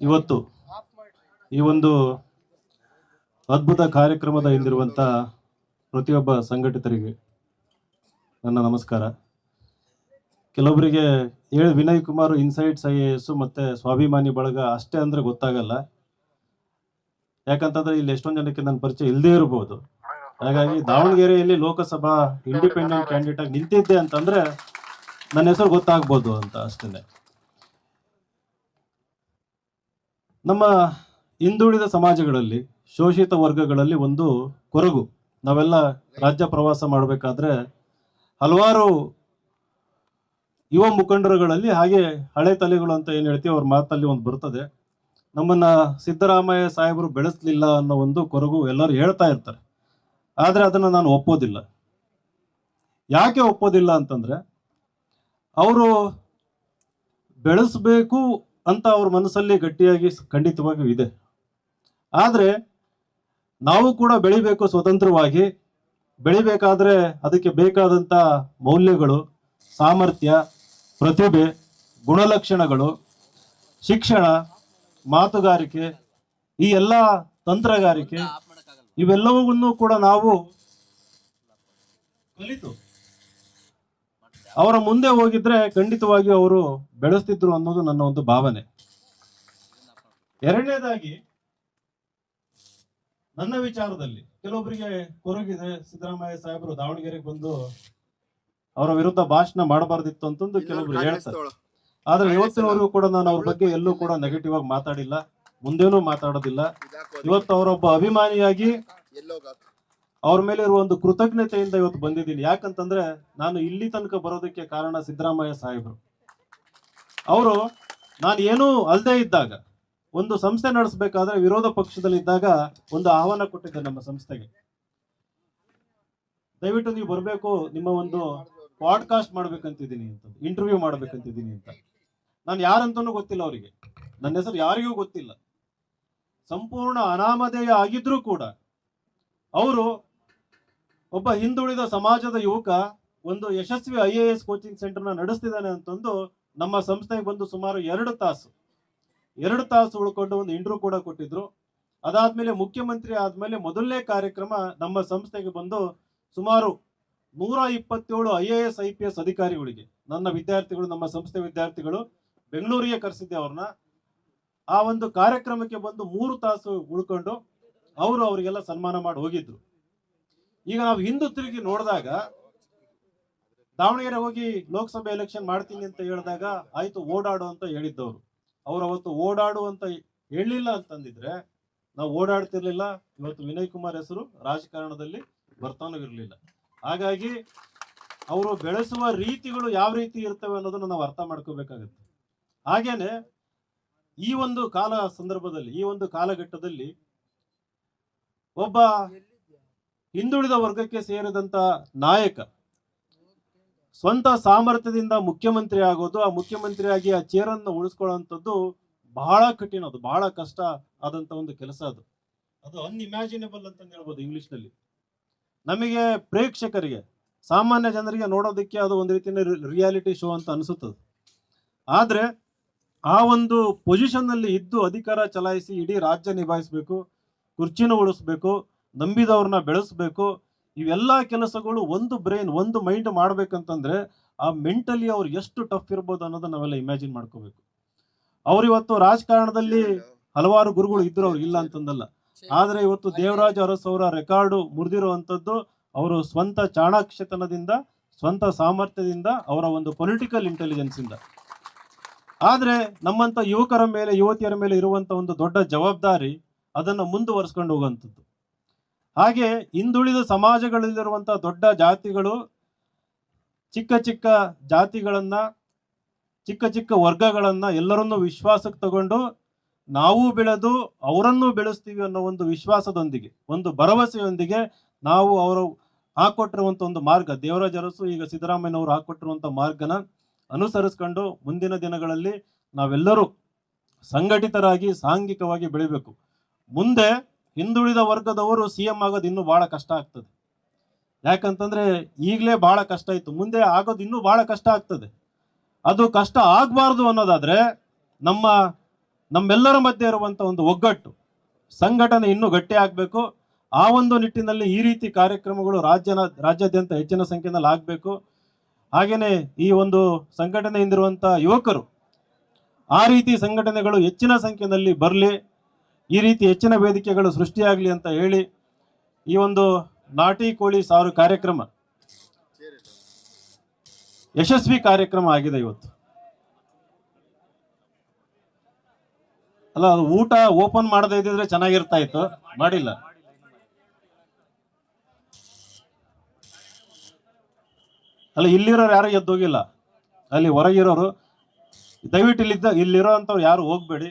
ಇವತ್ತು ಈ ಒಂದು ಅದ್ಭುತ ಕಾರ್ಯಕ್ರಮದ ಹಿಂದಿರುವಂತ ಪ್ರತಿಯೊಬ್ಬ ಸಂಘಟಿತರಿಗೆ ನನ್ನ ನಮಸ್ಕಾರ. ಕೆಲವೊಬ್ಬರಿಗೆ ವಿನಯ್ ಕುಮಾರ್ ಇನ್ಸೈಟ್ಸ್ IAS ಮತ್ತೆ ಸ್ವಾಭಿಮಾನಿ ಬಳಗ ಅಷ್ಟೇ ಅಂದ್ರೆ ಗೊತ್ತಾಗಲ್ಲ. ಯಾಕಂತಂದ್ರೆ ಇಲ್ಲಿ ಎಷ್ಟೊಂದು ಜನಕ್ಕೆ ನನ್ನ ಪರಿಚಯ ಇಲ್ಲದೇ ಇರಬಹುದು. ಹಾಗಾಗಿ ದಾವಣಗೆರೆಯಲ್ಲಿ ಲೋಕಸಭಾ ಇಂಡಿಪೆಂಡೆಂಟ್ ಕ್ಯಾಂಡಿಡೇಟ್ ಆಗಿ ನಿಂತಿದ್ದೆ ಅಂತಂದ್ರೆ ನನ್ನ ಹೆಸರು ಗೊತ್ತಾಗ್ಬೋದು ಅಂತ ಅಷ್ಟೇ. ನಮ್ಮ ಹಿಂದುಳಿದ ಸಮಾಜಗಳಲ್ಲಿ, ಶೋಷಿತ ವರ್ಗಗಳಲ್ಲಿ ಒಂದು ಕೊರಗು. ನಾವೆಲ್ಲ ರಾಜ್ಯ ಪ್ರವಾಸ ಮಾಡಬೇಕಾದ್ರೆ ಹಲವಾರು ಯುವ ಮುಖಂಡರುಗಳಲ್ಲಿ ಹಾಗೆ ಹಳೆ ತಲೆಗಳು ಅಂತ ಏನು ಹೇಳ್ತೀವಿ ಅವ್ರ ಮಾತಲ್ಲಿ ಒಂದು ಬರ್ತದೆ, ನಮ್ಮನ್ನ ಸಿದ್ದರಾಮಯ್ಯ ಸಾಹೇಬರು ಬೆಳೆಸಲಿಲ್ಲ ಅನ್ನೋ ಒಂದು ಕೊರಗು ಎಲ್ಲರೂ ಹೇಳ್ತಾ ಇರ್ತಾರೆ. ಆದರೆ ಅದನ್ನು ನಾನು ಒಪ್ಪೋದಿಲ್ಲ. ಯಾಕೆ ಒಪ್ಪೋದಿಲ್ಲ ಅಂತಂದ್ರೆ, ಅವರು ಬೆಳೆಸಬೇಕು ಅಂತ ಅವ್ರ ಮನಸ್ಸಲ್ಲಿ ಗಟ್ಟಿಯಾಗಿ ಖಂಡಿತವಾಗಿಯೂ ಇದೆ. ಆದರೆ ನಾವು ಕೂಡ ಬೆಳಿಬೇಕು, ಸ್ವತಂತ್ರವಾಗಿ ಬೆಳಿಬೇಕಾದ್ರೆ ಅದಕ್ಕೆ ಬೇಕಾದಂಥ ಮೌಲ್ಯಗಳು, ಸಾಮರ್ಥ್ಯ, ಪ್ರತಿಭೆ, ಗುಣಲಕ್ಷಣಗಳು, ಶಿಕ್ಷಣ, ಮಾತುಗಾರಿಕೆ, ಈ ಎಲ್ಲ ತಂತ್ರಗಾರಿಕೆ ಇವೆಲ್ಲವನ್ನೂ ಕೂಡ ನಾವು ಕಲಿತು ಅವರ ಮುಂದೆ ಹೋಗಿದ್ರೆ ಖಂಡಿತವಾಗಿಯೂ ಅವರು ಬೆಳೆಸ್ತಿದ್ರು ಅನ್ನೋದು ನನ್ನ ಒಂದು ಭಾವನೆ. ಎರಡನೇದಾಗಿ ನನ್ನ ವಿಚಾರದಲ್ಲಿ ಕೆಲವೊಬ್ಬರಿಗೆ ಕೊರಗಿದೆ, ಸಿದ್ದರಾಮಯ್ಯ ಸಾಹೇಬರು ದಾವಣಗೆರೆಗೆ ಬಂದು ಅವರ ವಿರುದ್ಧ ಭಾಷಣ ಮಾಡಬಾರ್ದಿತ್ತು ಅಂತಂದು ಕೆಲವೊಬ್ರು ಹೇಳ್ತಾರೆ. ಆದ್ರೆ ಇವತ್ತಿನವರೆಗೂ ಕೂಡ ನಾನು ಅವ್ರ ಬಗ್ಗೆ ಎಲ್ಲೂ ಕೂಡ ನೆಗೆಟಿವ್ ಆಗಿ ಮಾತಾಡಿಲ್ಲ, ಮುಂದೇನೂ ಮಾತಾಡೋದಿಲ್ಲ. ಇವತ್ತು ಅವರೊಬ್ಬ ಅಭಿಮಾನಿಯಾಗಿ ಅವ್ರ ಮೇಲೆ ಇರುವ ಒಂದು ಕೃತಜ್ಞತೆಯಿಂದ ಇವತ್ತು ಬಂದಿದ್ದೀನಿ. ಯಾಕಂತಂದ್ರೆ ನಾನು ಇಲ್ಲಿ ತನಕ ಬರೋದಕ್ಕೆ ಕಾರಣ ಸಿದ್ದರಾಮಯ್ಯ ಸಾಹೇಬರು. ಅವರು ನಾನು ಏನೂ ಅಲ್ಲದೆ ಇದ್ದಾಗ, ಒಂದು ಸಂಸ್ಥೆ ನಡೆಸಬೇಕಾದ್ರೆ ವಿರೋಧ ಪಕ್ಷದಲ್ಲಿದ್ದಾಗ ಒಂದು ಆಹ್ವಾನ ಕೊಟ್ಟಿದ್ದೆ ನಮ್ಮ ಸಂಸ್ಥೆಗೆ, ದಯವಿಟ್ಟು ನೀವು ಬರಬೇಕು, ನಿಮ್ಮ ಒಂದು ಪಾಡ್ಕಾಸ್ಟ್ ಮಾಡ್ಬೇಕಂತಿದ್ದೀನಿ ಅಂತ, ಇಂಟರ್ವ್ಯೂ ಮಾಡ್ಬೇಕಂತಿದ್ದೀನಿ ಅಂತ. ನಾನು ಯಾರಂತನೂ ಗೊತ್ತಿಲ್ಲ ಅವರಿಗೆ, ನನ್ನ ಹೆಸರು ಯಾರಿಗೂ ಗೊತ್ತಿಲ್ಲ, ಸಂಪೂರ್ಣ ಅನಾಮಧೇಯ ಆಗಿದ್ರೂ ಕೂಡ ಅವರು ಒಬ್ಬ ಹಿಂದುಳಿದ ಸಮಾಜದ ಯುವಕ ಒಂದು ಯಶಸ್ವಿ IAS ಕೋಚಿಂಗ್ ಸೆಂಟರ್ನ ನಡೆಸ್ತಿದ್ದಾನೆ ಅಂತಂದು ನಮ್ಮ ಸಂಸ್ಥೆಗೆ ಬಂದು ಸುಮಾರು 2 ತಾಸು ಉಳ್ಕೊಂಡು ಒಂದು ಇಂಟರ್ವ್ಯೂ ಕೂಡ ಕೊಟ್ಟಿದ್ರು. ಅದಾದ್ಮೇಲೆ ಮುಖ್ಯಮಂತ್ರಿ ಆದ್ಮೇಲೆ ಮೊದಲನೇ ಕಾರ್ಯಕ್ರಮ ನಮ್ಮ ಸಂಸ್ಥೆಗೆ ಬಂದು ಸುಮಾರು 127 IAS IPS ಅಧಿಕಾರಿಗಳಿಗೆ, ನನ್ನ ವಿದ್ಯಾರ್ಥಿಗಳು, ನಮ್ಮ ಸಂಸ್ಥೆ ವಿದ್ಯಾರ್ಥಿಗಳು ಬೆಂಗಳೂರಿಗೆ ಕರೆಸಿದ್ದೆ ಅವ್ರನ್ನ. ಆ ಒಂದು ಕಾರ್ಯಕ್ರಮಕ್ಕೆ ಬಂದು 3 ತಾಸು ಉಳ್ಕೊಂಡು ಅವರಿಗೆಲ್ಲ ಸನ್ಮಾನ ಮಾಡಿ ಹೋಗಿದ್ರು. ಈಗ ನಾವು ಹಿಂದೆ ತಿರುಗಿ ನೋಡಿದಾಗ, ದಾವಣಗೆರೆ ಹೋಗಿ ಲೋಕಸಭೆ ಎಲೆಕ್ಷನ್ ಮಾಡ್ತೀನಿ ಅಂತ ಹೇಳಿದಾಗ ಆಯ್ತು ಓಡಾಡು ಅಂತ ಹೇಳಿದ್ದವರು. ಅವ್ರು ಅವತ್ತು ಓಡಾಡು ಅಂತ ಹೇಳಿಲ್ಲ ಅಂತಂದಿದ್ರೆ ನಾವು ಓಡಾಡ್ತಿರ್ಲಿಲ್ಲ, ಇವತ್ತು ವಿನಯ್ ಕುಮಾರ್ ಹೆಸರು ರಾಜಕಾರಣದಲ್ಲಿ ಬರ್ತಾನೂ ಇರಲಿಲ್ಲ. ಹಾಗಾಗಿ ಅವರು ಬೆಳೆಸುವ ರೀತಿಗಳು ಯಾವ ರೀತಿ ಇರ್ತವೆ ಅನ್ನೋದನ್ನ ನಾವು ಅರ್ಥ ಮಾಡ್ಕೋಬೇಕಾಗತ್ತೆ. ಹಾಗೇನೆ ಈ ಒಂದು ಸಂದರ್ಭದಲ್ಲಿ, ಈ ಒಂದು ಕಾಲಘಟ್ಟದಲ್ಲಿ ಒಬ್ಬ ಹಿಂದುಳಿದ ವರ್ಗಕ್ಕೆ ಸೇರಿದಂತ ನಾಯಕ ಸ್ವಂತ ಸಾಮರ್ಥ್ಯದಿಂದ ಮುಖ್ಯಮಂತ್ರಿ ಆಗೋದು, ಆ ಮುಖ್ಯಮಂತ್ರಿಯಾಗಿ ಆ ಚೇರನ್ನು ಉಳಿಸ್ಕೊಳ್ಳುವಂಥದ್ದು ಬಹಳ ಕಠಿಣ, ಅದು ಬಹಳ ಕಷ್ಟ ಆದಂತ ಒಂದು ಕೆಲಸ. ಅದು ಅನ್ಇಮ್ಯಾಜಿನೇಬಲ್ ಅಂತ ಹೇಳ್ಬೋದು ಇಂಗ್ಲಿಷ್ನಲ್ಲಿ. ನಮಗೆ ಪ್ರೇಕ್ಷಕರಿಗೆ, ಸಾಮಾನ್ಯ ಜನರಿಗೆ ನೋಡೋದಕ್ಕೆ ಅದು ಒಂದು ರೀತಿಯ ರಿಯಾಲಿಟಿ ಶೋ ಅಂತ ಅನಿಸುತ್ತದೆ. ಆದ್ರೆ ಆ ಒಂದು ಪೊಸಿಷನ್ ನಲ್ಲಿ ಇದ್ದು ಅಧಿಕಾರ ಚಲಾಯಿಸಿ ಇಡೀ ರಾಜ್ಯ ನಿಭಾಯಿಸಬೇಕು, ಕುರ್ಚಿನ ಉಳಿಸ್ಬೇಕು, ನಂಬಿದವ್ರನ್ನ ಬೆಳೆಸ್ಬೇಕು, ಇವೆಲ್ಲ ಕೆಲಸಗಳು ಒಂದು ಬ್ರೈನ್, ಒಂದು ಮೈಂಡ್ ಮಾಡ್ಬೇಕಂತಂದ್ರೆ ಆ ಮೆಂಟಲಿ ಅವ್ರು ಎಷ್ಟು ಟಫ್ ಇರ್ಬೋದು ಅನ್ನೋದನ್ನ ನಾವೆಲ್ಲ ಇಮ್ಯಾಜಿನ್ ಮಾಡ್ಕೋಬೇಕು. ಇವತ್ತು ರಾಜಕಾರಣದಲ್ಲಿ ಹಲವಾರು ಗುರುಗಳು ಇದ್ರು, ಅವ್ರು ಇಲ್ಲ ಅಂತಂದಲ್ಲ. ಆದ್ರೆ ಇವತ್ತು ದೇವರಾಜ್ ಅರಸ್ ಅವರ ರೆಕಾರ್ಡು ಮುರಿದಿರುವಂತದ್ದು ಅವರು ಸ್ವಂತ ಚಾಣಾಕ್ಷತನದಿಂದ, ಸ್ವಂತ ಸಾಮರ್ಥ್ಯದಿಂದ, ಅವರ ಒಂದು ಪೊಲಿಟಿಕಲ್ ಇಂಟೆಲಿಜೆನ್ಸ್ ಇಂದ. ಆದ್ರೆ ನಮ್ಮಂತ ಯುವಕರ ಮೇಲೆ, ಯುವತಿಯರ ಮೇಲೆ ಇರುವಂತ ಒಂದು ದೊಡ್ಡ ಜವಾಬ್ದಾರಿ ಅದನ್ನು ಮುಂದುವರಿಸ್ಕೊಂಡು ಹೋಗುವಂಥದ್ದು. ಹಾಗೆ ಹಿಂದುಳಿದ ಸಮಾಜಗಳಲ್ಲಿರುವಂತಹ ದೊಡ್ಡ ಜಾತಿಗಳು, ಚಿಕ್ಕ ಚಿಕ್ಕ ಜಾತಿಗಳನ್ನ, ಚಿಕ್ಕ ಚಿಕ್ಕ ವರ್ಗಗಳನ್ನ ಎಲ್ಲರನ್ನೂ ವಿಶ್ವಾಸಕ್ಕೆ ತಗೊಂಡು ನಾವು ಬೆಳೆದು ಅವರನ್ನು ಬೆಳೆಸ್ತೀವಿ ಅನ್ನೋ ಒಂದು ವಿಶ್ವಾಸದೊಂದಿಗೆ, ಒಂದು ಭರವಸೆಯೊಂದಿಗೆ ನಾವು ಅವರು ಹಾಕೊಟ್ಟಿರುವಂತ ಒಂದು ಮಾರ್ಗ, ದೇವರಾಜ್ ಅರಸು ಈಗ ಸಿದ್ದರಾಮಯ್ಯನವರು ಹಾಕೊಟ್ಟಿರುವಂತ ಮಾರ್ಗನ ಅನುಸರಿಸ್ಕೊಂಡು ಮುಂದಿನ ದಿನಗಳಲ್ಲಿ ನಾವೆಲ್ಲರೂ ಸಂಘಟಿತರಾಗಿ ಸಾಂಘಿಕವಾಗಿ ಬೆಳಿಬೇಕು. ಮುಂದೆ ಹಿಂದುಳಿದ ವರ್ಗದವರು CM ಆಗೋದು ಇನ್ನೂ ಬಹಳ ಕಷ್ಟ ಆಗ್ತದೆ. ಯಾಕಂತಂದ್ರೆ ಈಗಲೇ ಬಹಳ ಕಷ್ಟ ಇತ್ತು, ಮುಂದೆ ಆಗೋದು ಇನ್ನೂ ಬಹಳ ಕಷ್ಟ ಆಗ್ತದೆ. ಅದು ಕಷ್ಟ ಆಗ್ಬಾರ್ದು ಅನ್ನೋದಾದ್ರೆ ನಮ್ಮ ನಮ್ಮೆಲ್ಲರ ಮಧ್ಯೆ ಇರುವಂತ ಒಂದು ಒಗ್ಗಟ್ಟು, ಸಂಘಟನೆ ಇನ್ನೂ ಗಟ್ಟಿ ಆಗ್ಬೇಕು. ಆ ಒಂದು ನಿಟ್ಟಿನಲ್ಲಿ ಈ ರೀತಿ ಕಾರ್ಯಕ್ರಮಗಳು ರಾಜ್ಯಾದ್ಯಂತ ಹೆಚ್ಚಿನ ಸಂಖ್ಯೆಯಲ್ಲಿ ಆಗ್ಬೇಕು. ಹಾಗೇನೆ ಈ ಒಂದು ಸಂಘಟನೆಯಿಂದಿರುವಂತ ಯುವಕರು ಆ ರೀತಿ ಸಂಘಟನೆಗಳು ಹೆಚ್ಚಿನ ಸಂಖ್ಯೆಯಲ್ಲಿ ಬರಲಿ, ಈ ರೀತಿ ಹೆಚ್ಚಿನ ವೇದಿಕೆಗಳು ಸೃಷ್ಟಿಯಾಗಲಿ ಅಂತ ಹೇಳಿ ಈ ಒಂದು ನಾಟಿ ಕೋಳಿ ಸಾರು ಕಾರ್ಯಕ್ರಮ ಯಶಸ್ವಿ ಕಾರ್ಯಕ್ರಮ ಆಗಿದೆ ಇವತ್ತು. ಅಲ್ಲ, ಅದು ಊಟ ಓಪನ್ ಮಾಡದೇ ಇದ್ದಿದ್ರೆ ಚೆನ್ನಾಗಿರ್ತಾ ಇತ್ತು, ಮಾಡಿಲ್ಲ. ಅಲ್ಲ, ಇಲ್ಲಿರೋರು ಯಾರು ಎದ್ದೋಗಿಲ್ಲ, ಅಲ್ಲಿ ಹೊರಗಿರೋರು ದಯವಿಟ್ಟು ಇಲ್ಲಿರೋಂಥವ್ರು ಯಾರು ಹೋಗ್ಬೇಡಿ.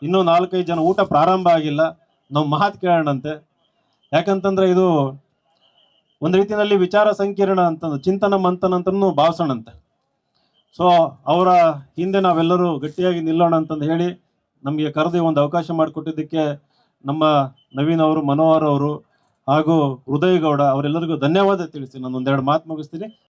ಇನ್ನೂ 4-5 ಜನ ಊಟ ಪ್ರಾರಂಭ ಆಗಿಲ್ಲ, ನಾವು ಮಾತು ಕೇಳೋಣಂತೆ. ಯಾಕಂತಂದ್ರೆ ಇದು ಒಂದು ರೀತಿಯಲ್ಲಿ ವಿಚಾರ ಸಂಕಿರಣ ಅಂತ, ಚಿಂತನ ಮಂಥನ ಅಂತನೂ ಭಾವಿಸೋಣಂತೆ. ಸೊ ಅವರ ಹಿಂದೆ ನಾವೆಲ್ಲರೂ ಗಟ್ಟಿಯಾಗಿ ನಿಲ್ಲೋಣ ಅಂತಂದು ಹೇಳಿ ನಮಗೆ ಕರೆದು ಒಂದು ಅವಕಾಶ ಮಾಡಿಕೊಟ್ಟಿದ್ದಕ್ಕೆ ನಮ್ಮ ನವೀನ್ ಅವರು, ಮನೋಹರ್ ಅವರು ಹಾಗೂ ಹೃದಯಗೌಡ ಅವರೆಲ್ಲರಿಗೂ ಧನ್ಯವಾದ ತಿಳಿಸಿ ನಾನು ಒಂದೆರಡು ಮಾತು ಮುಗಿಸ್ತೀನಿ.